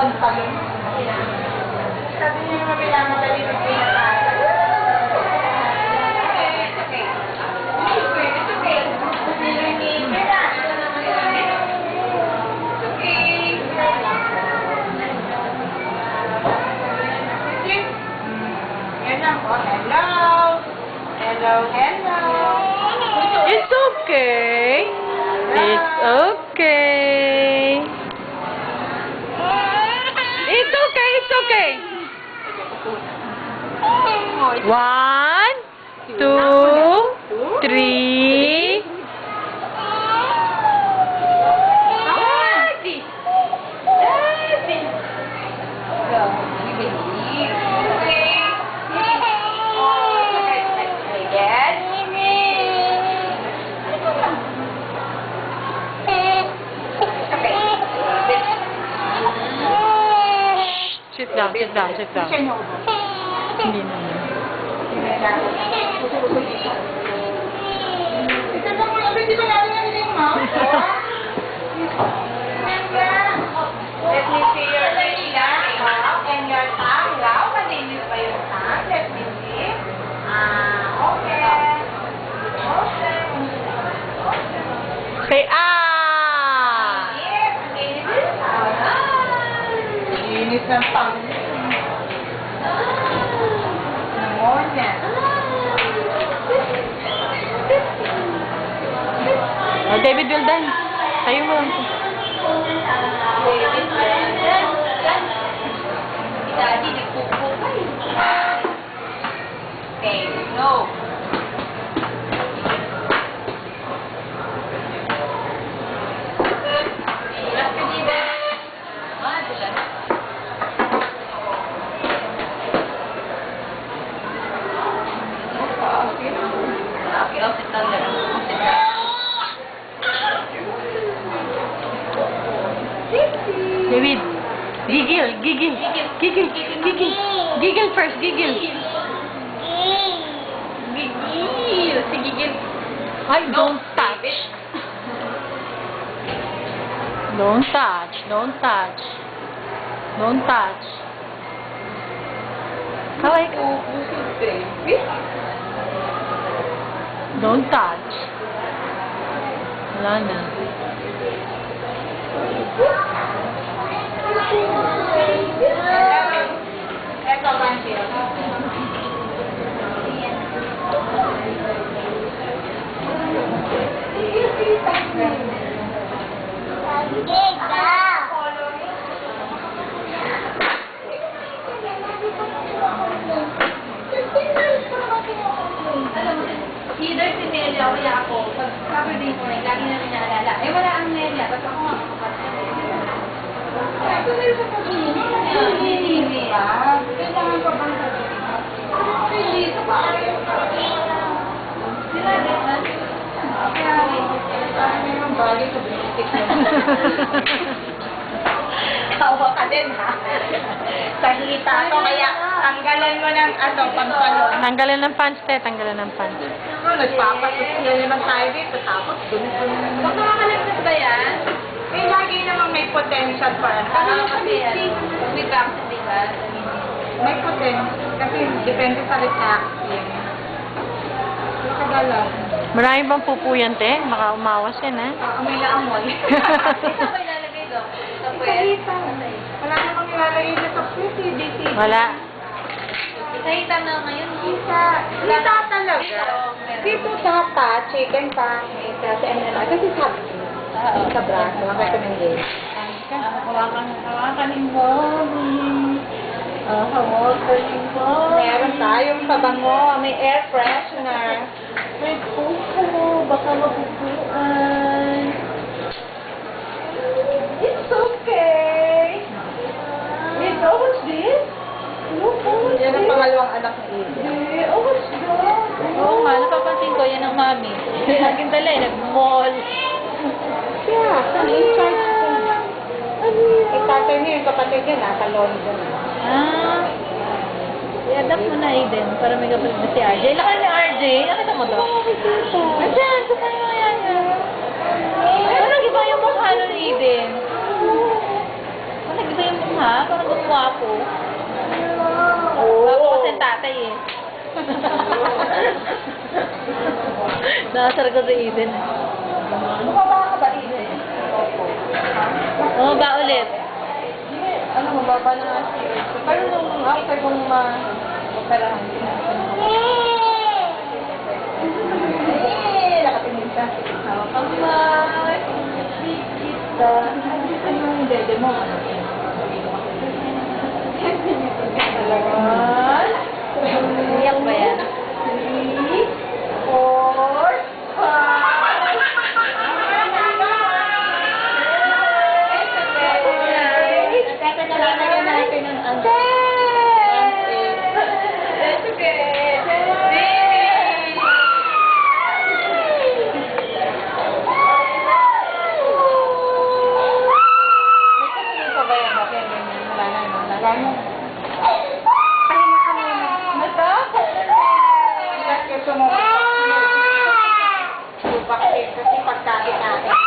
pantalon. Sabi niya naman kailangan dali ng pinatasa. Hello. Hello, hello. It's okay. It's okay. It's okay, it's okay. 1, 2, 3. Sit down, sit down, sit down. Hindi naman. Ito na mo, di ba natin yung mouth? Let me see your mouth and your tongue. Wow, malinis pa yung tongue. Let me see. Okay. Say ah! Linis ng tongue. Pneumonia. Oh, David will dance. Tayo mo lang. Daddy, nagpupo kayo. Okay, no. David, giggle, giggle, giggle, giggle, giggle first, giggle. Gigil. Si Gigil. Ay, don't touch. Don't touch, don't touch. Don't touch. Kaway ka. Don't touch. Wala na. Eto, Banshee. Either si Nelia o ako, pag Saturday morning, lagi namin naalala. Eh, wala ang Nelia. Tapos ako nga kapatid. Ito na yung sa pag-inig. Hindi ba? Kailangan pa bang sabihin? Hindi. Ito pa ayaw pa. Sila din na. Kaya may mga bagay sa basic na. Tawa ka din, ha? Sa hita to, kaya tanggalan mo ng pantalon. Tanggalan ng pants, te. Tanggalan ng pants. Nagpapasusya naman tayo dito, tapos dun. Baka makakalagtas ba yan? Eh, lagi namang may potential pa yan. Kasi may vaccine, di ba? May potential. Kasi depende sa reaction. Nakagalaw. Marami bang pupo yan, te? Baka umawas yan, ha? Amoy na amoy. Ito ba ilalagay doon? Sa puwet? Wala namang nilalagay na sa puwet, eh. Wala. Sa hitam na ngayon. Isa talaga. Dito data, chicken pa, kasi MNR. Kasi sabi sa braso, recommendation. Hawakan yung mommy. Hawakan yung mommy. Meron tayong pabango, may air freshener. May pupo, baka mapupuan. It's okay. Wait, oh, what's this? Look, what's Yan ang this? pangalawang anak ni Eve. Oh, what's that? Oo nga, napapansin ko, yan ang mami. Laging dala eh, nag-mall. Yeah, saan in-charge ko? Itatay niya yung kapatid niya, nasa London. Ah. I-adapt mo na Aiden para may kapatid na si RJ. Laki ni RJ. Nakita mo to? Ayan, sumay mo yan. Ano nag-iba yung mukha nun Aiden? Ano nag-iba yung mukha? ako. Oo. Ako kasi ang tatay eh. Nakasar ko si Eden. Bumaba ka ba, Eden? Opo. Oo, ba ulit? Ano, mababa na nga si Eden. Pero nung after kong ma-operahan, nakatingin siya. Pag-bye! Kita. Ano yung dede mo? Dalawan. Iyak ba yan? 3, 4, 5. Tatalagyan natin ng ano. It's okay. Baby. May kasunod pa ba yan? Okay, ganyan. Wala na, no? Wala na. Pahinga ka muna. Mata? Bakit ito mo? Bakit? Kasi pagkakit natin.